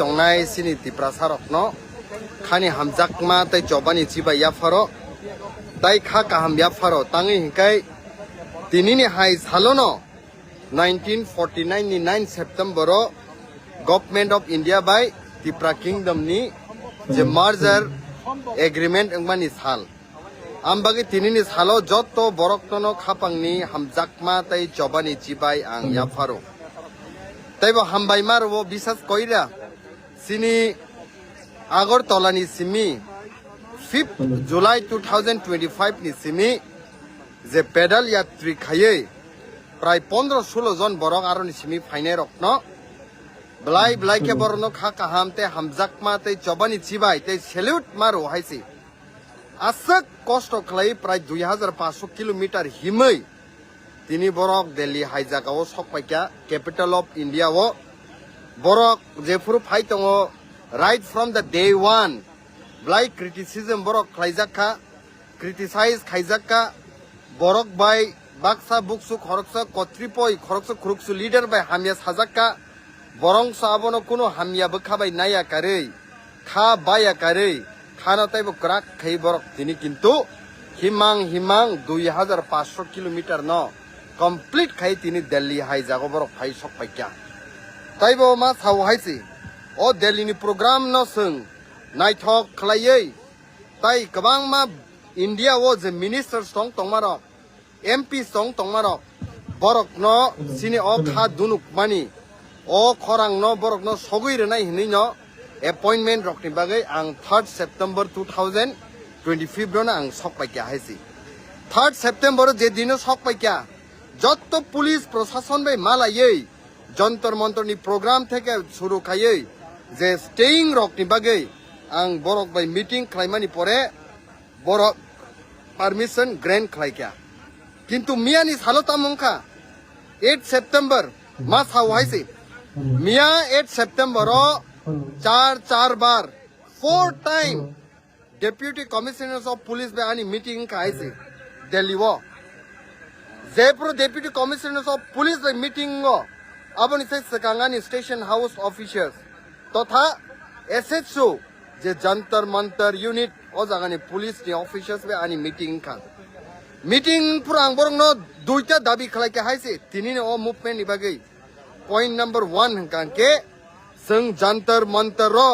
tongnai sini tiprasarokno khani hamjakma tai jobani chiba yafaro tai kha kaham yafaro tangi hinkai tinini hai salono 1949 ni 9 September Government of India by Tripura Kingdom ni je merger agreement angmani sal ambagi tinini salo jotto boroktono khapangni hamjakma tai jobani chibai ang yafaro taibo hambai marwo bisas koira sini Agartala ni simi 5th July 2025 ni simi je pedal yatri khaye pray 15-16 jon borok aro ni simi faine rokno blai ke borno kha kahamte hamjakma te jobani chibai te salute maro haisi asak kosto khlai pray 2500 kilometer himai tini borok Delhi haijagao sokpaikya capital of India o borok jefuru phai tongo right from the day one blai criticism borok khlaijaka criticize khaijaka borok by baksa buksu khoroksa kotripoi khoroksa khuruksu leader by hamya sajaka borong sabono kuno hamya bkhabai naya karei kha baya karei khana taibo krak khai borok tini kintu himang 2500 kilometer no complete khai tini Delhi hai jago borok phai sokpaikya taibo ma saw haisi o Delhi ni program no sung naithok khlaiei tai kabang ma India wo je minister song tongmaro MP song tongmaro borok no sini o kha dunuk mani o khorang no borok no sogui renai hinai no appointment rokni bagai ang 3rd September 2025 ro ang sokpaikya haisi 3rd September je dino sokpaikya jotto police proshashan bai malayei jantar mantar ni program theke shuru khaiei je staying rokni bagai ang borok bai meeting khlaimani pore borok permission grant khlaikya কিন্তু মিয়ানি Salta মংখা 8 September মাস হাওয়াইছে মিয়া 8 September চার বার 4 time deputy commissioners of police বে আনি meeting কাইছে দিল্লি ও Jaipur deputy commissioners of police বে meeting ও আবনি সে সকাঙ্গানি স্টেশন হাউস অফিসার্স তথা এসএচও যে যন্তর মন্তর ইউনিট ও জাগানি পুলিশ নি অফিসার্স বে আনি মিটিং কা meeting purang borong no duita dabi khlai ke haise tinini o movement ni bagai point number 1 hangkan ke sung jantar mantar ro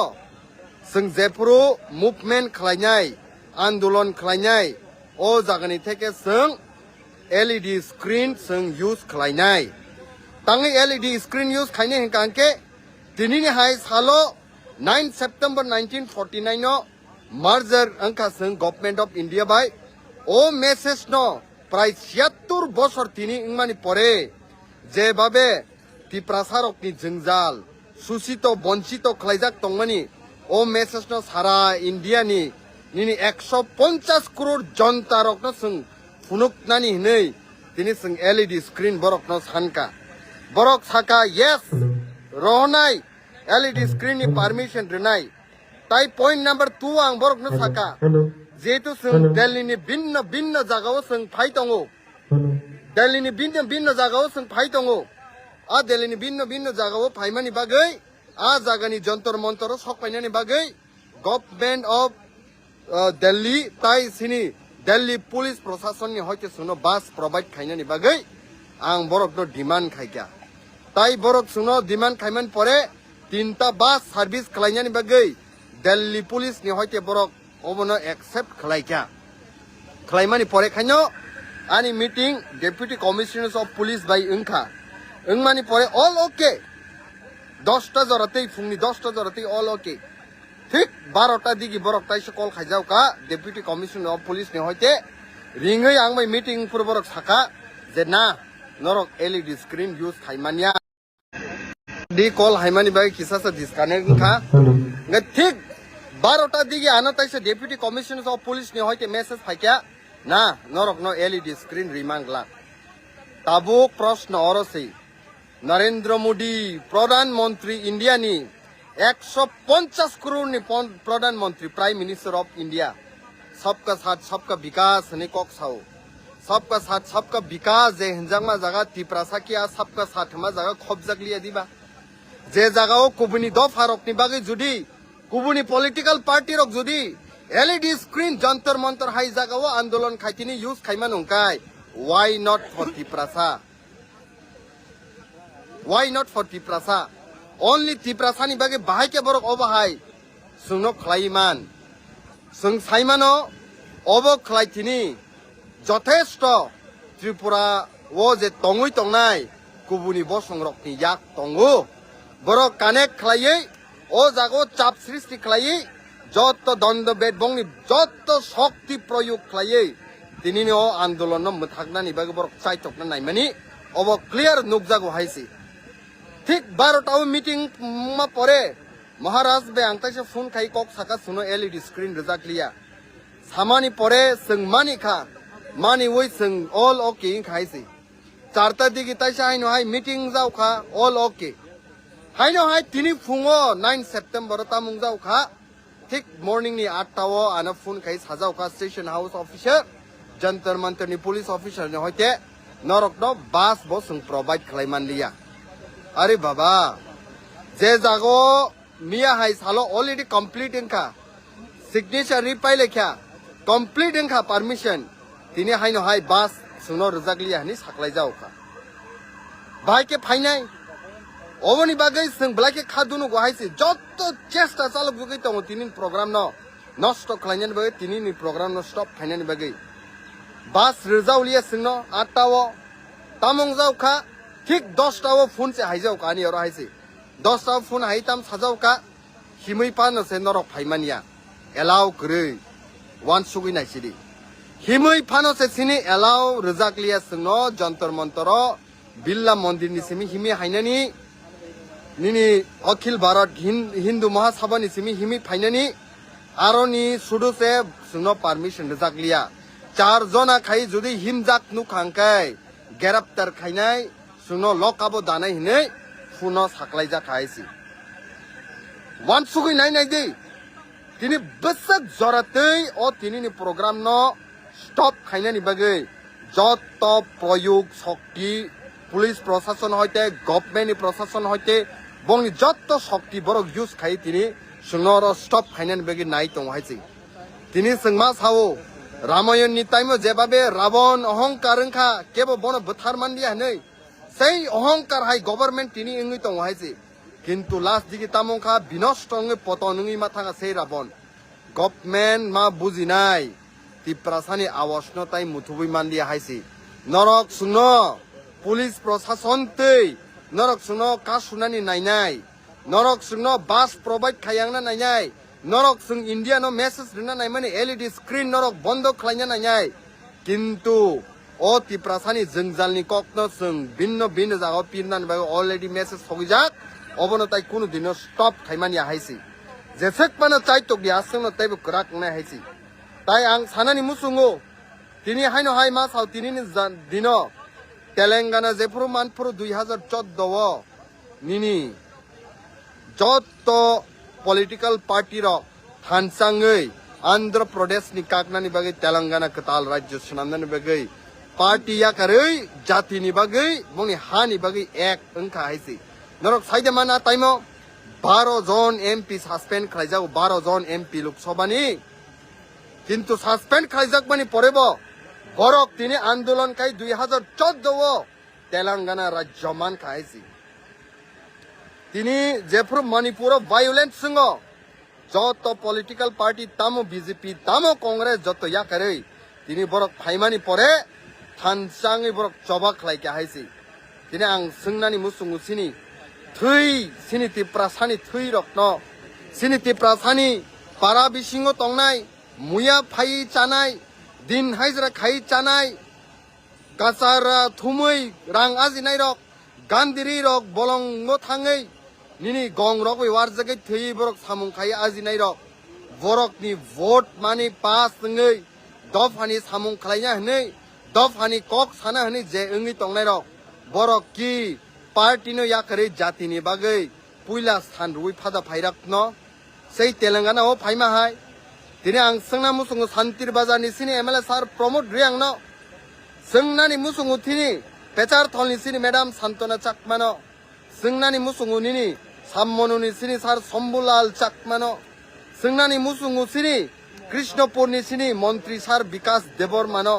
sung jepuru movement khlainai andolon khlainai o jagani theke sung LED screen sung use khlainai tangi LED screen use khaine hangkan ke tinini hai salo 9 September 1949 no merger angka sung government of India by ও message ন প্রায় 76 বছর তিনি ইংমানি পরে যেভাবে ত্রিপ্রাসারকনি জঞ্জাল সুশিত বঞ্চিত খাইজাক তংমানি ও message ন সারা ইন্ডিয়ানি নিনি 150 crore জনতারক ন সং ফুনুকনানি হিनै তিনি সং LED স্ক্রিন বরক ন সানকা বরক সাকা ইয়েস রহনাই LED স্ক্রিন নি পারমিশন রেনাই তাই পয়েন্ট নাম্বার 2 আং বরক ন সাকা যেহেতু দিল্লি নি ভিন্ন জায়গাও সং ফাই দङो দিল্লি নি ভিন্ন জায়গাও সং ফাই দङो আ দিল্লি নি ভিন্ন জায়গাও ফাইমানি বাগৈ আ জায়গানি যন্তর মন্তর সকপাইনানি বাগৈ গভর্নমেন্ট অফ দিল্লি তাই সিনি দিল্লি পুলিশ প্রশাসন নি হইতে সুনো বাস প্রোভাইড খাইনানি বাগৈ আং বরক নো ডিমান্ড খাইকা তাই বরক সুনো ডিমান্ড খাইমান পরে 3টা বাস সার্ভিস খাইনানি বাগৈ দিল্লি পুলিশ নি হইতে বরক ওবনো অ্যাকসেপ্ট খাইকা খাইমানি পরে খাইনো আনি meeting deputy commissioners of police বাই ইংখা ইংমানি পরে অল ওকে 10টা জরাতেই ফুংনি 10টা জরাতেই অল ওকে ঠিক 12টা দিগি বরক তাইসে কল খাইজাও কা ডেপুটি কমিশনার অফ পুলিশ নি হইতে রিংই আংমাই মিটিং পুর বরক সাকা যে না নরক LED স্ক্রিন ইউজ খাইমানিয়া দি কল হাইমানি বাই কিসাসা ডিসকানেক্ট ইংখা ঠিক 12টা দিকে আনা তাইছে ডেপুটি কমিশনার অফ পুলিশ নি হইতে মেসেজ ফাইকা না নরক নো LED স্ক্রিন রিমাংলা তাবুক প্রশ্ন অরসি নরেন্দ্র মোদি প্রধানমন্ত্রী ইন্ডিয়া নি 150 crore নি প্রধানমন্ত্রী প্রাইম মিনিস্টার অফ ইন্ডিয়া सबका साथ सबका विकास ने कोक साओ सबका साथ सबका विकास जे हिंजांगमा जगह तिप्रासा किया सबका साथ मा जगह खोबजक लिया दिबा যে জায়গাও কুবুনি দফা রকনি বাকি যদি কুবুনি পলিটিক্যাল পার্টি রক যদি এলইডি স্ক্রিন যন্তর মন্তর হাই জায়গাও আন্দোলন খাইতিনি ইউজ খাইমা নংকাই why not for Tiprasa? Why not for Tiprasa? Only Tiprasa ni bagi bahai ke borok obahai sungno klaiman sung saimano obo klaitini jothesto Tripura wo je tongui tongnai kubuni bosong rokni yak tongu borok connect khlaiye o jago chap srishti khlaiye joto dond bedbongni joto shokti proyog khlaiye tinini o andolon no muthaknani bagi borok chaitokna naimani obo clear nukjago haisi ঠিক 12টাও meeting মা পরে মহারাজ বে আংতাইসে phone খাই cock সাকা Suno LED screen Rezaq লিয়া সামানি পরে song মানি খা মানি ওই song all ওকে খাইছি 4টা দিকে তাইসা হাইনো হাই মিটিং যাও খা অল ওকে হাইনো হাই তিনি ফুঙো 9 সেপ্টেম্বর তামুং যাও খা ঠিক মর্নিং নি 8টাও আনা ফোন খাই সাজাও খা station house officer Jantar Mantar নি পুলিশ অফিসার নি হইতে নরক নো বাস বসং প্রোভাইড খাইমান লিয়া अरे बाबा जे जागो मिया हाई सालो ऑलरेडी कंप्लीट इनका सिग्नेचर रिपाई लेख्या कंप्लीट इनका परमिशन तिने हाई नो हाई बास सुनो रजागलिया हनी साकलाई जाओ का भाई के फाइनाई ओवनी बागै जों ब्लाके खादुनु गहायसि जत्तो चेष्टा चालक जुगै दङ तिनि प्रोग्राम न नष्ट खालायनानै बागै तिनि प्रोग्राम न स्टप खालायनानै बागै बास रजाउलिया जोंनो 8टाओ तामंग जाउखा ঠিক 10টাও ফোন সে হাইজাও কানি আর হাইছে 10টাও ফোন হাইতাম সাজাও কা হিমই পানো সে নরক ফাইমানিয়া এলাও করে ওয়ান সুগি নাইছিদি হিমই পানো সে সিনি এলাও রজাকলিয়া সনো যন্তর মন্তর বিল্লা মন্দির নি সিমি হিমি হাইনানি নিনি অখিল ভারত হিন্দু মহাসভা নি সিমি হিমি ফাইনানি আরনি সুডু সে সনো পারমিশন রজাকলিয়া 4 জনা খাই যদি হিমজাক নু খাংকাই গ্রেপ্তার খাইনাই सुनो लकाबो दानाय हिनै फुनो साकलाय जाखायसि वान सुगै नाय नाय दे तिनि बसक जरातै ओ तिनिनि प्रोग्राम न स्टप खायनानि बागै जत प्रयोग शक्ति पुलिस प्रशासन हयते गभर्नमेन्ट प्रशासन हयते बंनि जत शक्ति बरक यूज खाय तिनि सुनोर स्टप खायनानि बागै नाय दंहायसि तिनि जोंमा सावो रामायण नि टाइम जेबाबे रावण अहंकार ओंखा केबो बनो बुथार मानदिया नै সেই অহংকার হাই গভর্নমেন্ট তিনি ইংই তো হাইছে কিন্তু লাস্ট দিকে তামংখা বিনষ্ট অঙ্গে পতন ইংই মাথাঙ্গা সেই রাবণ গভর্নমেন্ট মা বুঝি নাই তিপ্রাসানি আওয়াজন তাই মুথুবই মান দিয়া হাইছে নরক শুনো পুলিশ প্রশাসন তৈ নরক শুনো কা শুনানি নাইনাই নরক শুনো বাস প্রোভাইড খায়াংনা নাইনাই নরক সুং ইন্ডিয়ানো মেসেজ দিনা নাই মানে এলইডি স্ক্রিন নরক বন্ধ খাইনা নাইনাই কিন্তু ओ तिप्रासानि जंजालनि ककनो जों भिन्न भिन्न जागाव पिरनानै बाय अलरेडी मेसेज सगिजाक अबनो ताइ कुनु दिनो स्टप खाइमानिया हाइसि जेसेक पानो चाइटक दिया जोंनो ताइबो क्राक नाय हाइसि ताइ आं सानानि मुसुङो तिनि हाइनो हाइ मा साव तिनिनि दिनो तेलेंगाना जेफुर मानफुर 2014 निनि जत पलिटिकल पार्टी र थानसाङै आंध्र प्रदेश नि काकनानि बागै तेलेंगाना कताल राज्य सुनामनानि बागै पार्टी या करे जाति नि बागै मनि हानि बागै एक अंका हाइसि नरक साइदे माना टाइमो 12 जन एमपी सस्पेंड खाइजाव 12 जन एमपी लोकसभानि किन्तु सस्पेंड खाइजाक मानि परेबो बरक तिनि आन्दोलन खाइ 2014 तेलेंगाना राज्य मान खाइसि तिनि जेफुर मणिपुर वायलेंस संग जत पॉलिटिकल पार्टी तामो बीजेपी तामो कांग्रेस जत या करे तिनि बरक फाइमानि परे थानसाङै बरक जबा खालायके हाइसि दिनै आं सोंनानै मुसुङो सिनि थै सिनि तिप्रासानि थै रक्न सिनि तिप्रासानि पारा बिसिङो तंनाय मुया फाइ चानाय दिन हाजिरा खाइ चानाय कासारा थुमै रां आजिनाय रक गान्दिरि रक बलंगो थाङै निनि गं रक वारजगै थै बरक सामुं खाइ आजिनाय रक बरकनि भोट मानि पास नङै दफानि सामुं खालायना हनै दफानि कक साना हनै जे ओंगै तंनाय रक बरक की पार्टी नो या करे जाति नि बागै पुइला स्थान रुइ फादा फाइराक न सै तेलेंगाना ओ फाइमा हाय दिनै आं सोंना मुसुङो शान्तिर बाजारनि सिनि एमएलए सार प्रमोद रियां न सोंनानि मुसुङो थिनि पेचार थलनि सिनि मेडाम सान्तना चाकमानो सोंनानि मुसुङो निनि 삼모누니 시니 살 선불랄 짝마노 승나니 무승우 시니 कृष्णपुरनि सिनी मन्त्री सार विकास देवरमानो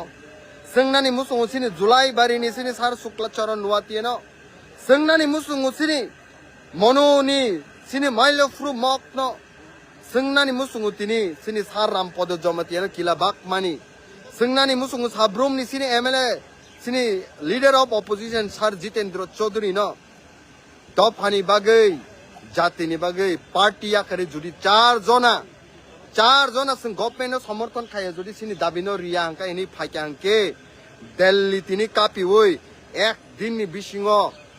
संनानि मुसुङु सिनी जुलाइबारिनि सिनी सार शुक्लाचरण नुवातियनो संनानि मुसुङु सिनी मनोनि सिनी माइलफ्रु मकनो संनानि मुसुङु तिनी सिनी सार रामपद जमतियनो किलाबाक मानि संनानि मुसुङु साब्रुमनि सिनी एमएलए सिनी लीडर ऑफ ऑपोजिशन सार जितेन्द्र चौधरी नो दफानि बागै जातिनि बागै पार्टिया करे जुदि चार जना जों गभर्नमेन्ट समर्थन खायो जुदि सिनी दाबिनो रिया हांका इनि फाइकांके दिल्ली तिनि कापिवै एक दिननि बिसिङो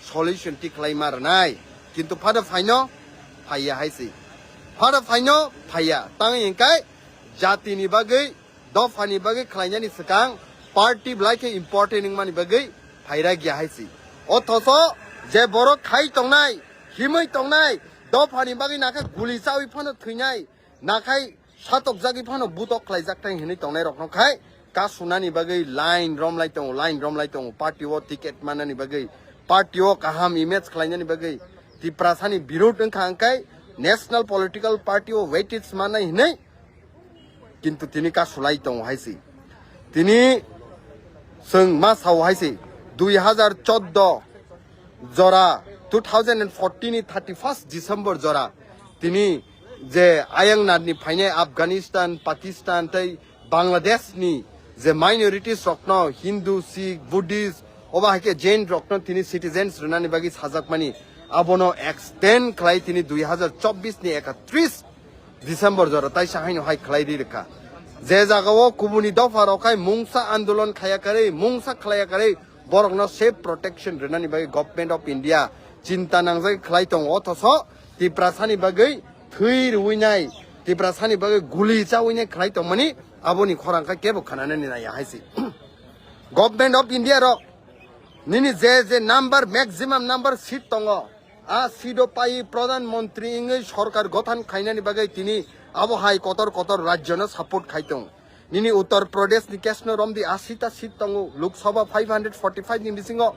सल्युशन टिक्लाय मारनाय किन्तु फादा फाइनो फाइया हाइसि फादा फाइनो फाइया तां इंकाय जातिनि बागै दफानि बागै खालायनायनि सिगां पार्टी ब्लाइके इम्पोर्टेन्ट मानि बागै फाइरा गया हाइसि अथस जे बर' खाइ तंनाय हिमै तंनाय दफानि बागै नाखा गुलि चावि फानो थैनाय नाखाय सातक जागि फानो बुतक लाइजाकटाय हिनै तंनाय रखनो खाय का सुनानि बागै लाइन रमलाय दं पार्टीओ टिकेट मानानि बागै पार्टीओ काहाम इमेज खालायनानि बागै तिप्रासानि बिरोध अंखाय नेशनल पॉलिटिकल पार्टीओ वेटेज मानाय हिनै किन्तु तिनि का सुलाय दं हाइसि तिनि जों मा साव हाइसि 2014 जरा 2014 नि 31 डिसेम्बर जरा तिनि जे आयंनाथनि फाइने अफगानिस्तान पाकिस्तान तै बांलादेश नि जे माइनरिटीज रखनो हिंदू सिख बुद्धिस्ट ओबा हाके जैन रखनो तिनि सिटीजन्स रनानि बागि साजाकमानि आबनो एक्सटेंड खलाय तिनि 2024 नि 31 डिसेम्बर जरा ताइ साहायनो हाय खलाय दिरखा जे जागाव कुबुनि दफा रखाय मुंसा आंदोलन खायाकारै मुंसा खलायाकारै बरकनो सेफ प्रोटेक्शन रनानि बागि गवर्नमेंट ऑफ इंडिया चिंता नांजाय खलाय दं अथस तिप्रासानि बागै थै रुइनाय तिप्रासानि बागै गुलि चावैनाय खलाय दं मानि आबोनि खरांखा केबो खानानै नाया हायसि गवर्नमेंट ऑफ इंडिया र निनि जे नम्बर मैक्सिमम नम्बर सीट दङ आ सीटो पाइ प्रधानमंत्री इंगै सरकार गठन खायनानि बागै तिनि आबो हाय कतर राज्यनो सपोर्ट खायदों निनि उत्तर प्रदेश नि केसनो रमदि 80 ता सीट दङ लोकसभा 545 नि बिसिङो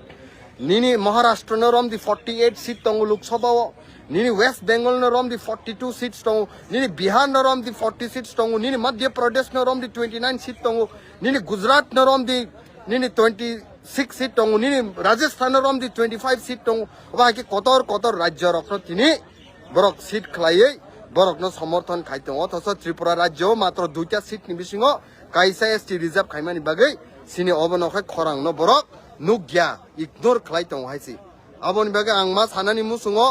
निनि महाराष्ट्र न रमदि 48 सीट दङ लोकसभाओ निनि वेस्ट बेंगल न रमदि 42 सीट्स दङ निनि बिहार न रमदि 40 सीट्स दङ निनि मध्य प्रदेश न रमदि 29 सीट दङ निनि गुजरात न रमदि निनि 26 सीट दङ निनि राजस्थान न रमदि 25 सीट दङ बाकी कतर राज्य रखनो तिनि बरक सीट खलायै बरकनो समर्थन खायदों अथस त्रिपुरा राज्य मात्र 2टा सीट नि बिसिङो कायसा एसटी रिजर्व खायमानि बागै सिनि अबनखाय खरांनो बरक नुग्या इग्नोर खलायदों हायसि आबोनि बागै आं मा सानानि मुसुङो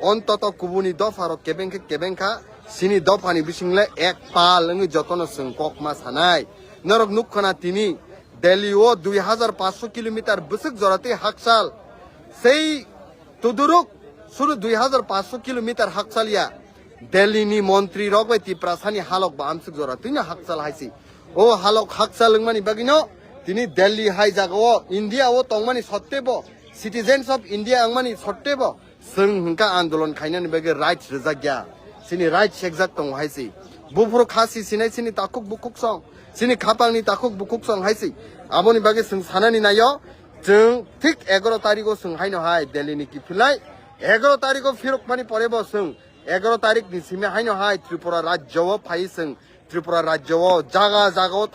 অন্তত কুবুনি দফার কেবেংখা সিনি দফানি বিসিংলে এক পাল যতন ককমা সানাই নরক নুখনা তিনি দিল্লিও 2500 কিলোমিটার বসক জরাতে হাকসাল সেই তুদুরুক শুরু 2500 কিলোমিটার হাকসালিয়া দিল্লিনি মন্ত্রী রগৈ তিপ্রাসানি হালক বা আমসক জরাতে হাকসাল হাইসি ও হালক হাকসাল মানি বাগিনো তিনি দিল্লি হাই জাগাও ইন্ডিয়া ও তংমানি সত্তেব সিটিজেন্স অফ ইন্ডিয়া आंमानि सत्तेब जों हंका आंदोलन खायनानि बागै राइट्स रजाग्या सिनि राइट्स एक्जाक्ट दं हायसि बुफुर खासि सिनाय सिनि ताकुक बुकुक सं सिनि खापांनि ताकुक बुकुक सं हायसि आबोनि बागै जों सानानि नायो जों ठीक 11 तारिखो जों हायनो हाय दिल्लीनि किफिलाय 11 तारिखो फिरकमानि परेबो जों 11 तारिख नि सिमे हायनो हाय त्रिपुरा राज्यओ फाइ जों त्रिपुरा राज्यओ जागा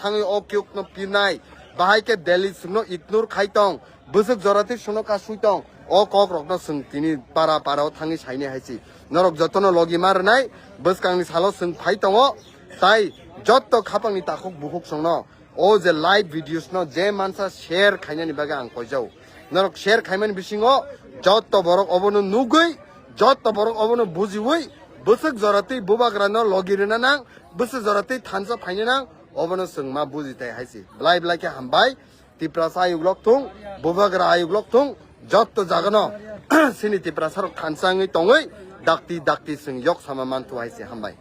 थाङै अक्युक न पिनाय बाहायके दिल्ली सुनो इग्नोर खायतों बसक जराते सुनो का सुइतों ओ कक रखनो जों तिनि पाराव थाङै साइने हायसि नरक जतन लगी मारनाय बसकांनि सालो जों फाइतों ताइ जत्त खापांनि ताखुक बुकुक संनो ओ जे लाइव भिडियोस न जे मानसा शेयर खायनानि बागै आं कइजाव नरक शेयर खायमानि बिसिङो जत्त बरक अबनो नुगै जत्त बरक अबनो बुजिवै बसक जराते बुबाग्रा न लगिरना नां बसक जराते थानसा फाइने नां अबनो जों मा बुजिताय हायसि ब्लाइके हामबाय तिप्रासा आयुग्लक थुं बुबाग्रा आयुग्लक थुं जत्त जागनो सिनि तिप्रासार थानसाङै तङै दाक्ति जों यक सामा मानथु हायसि हामबाय।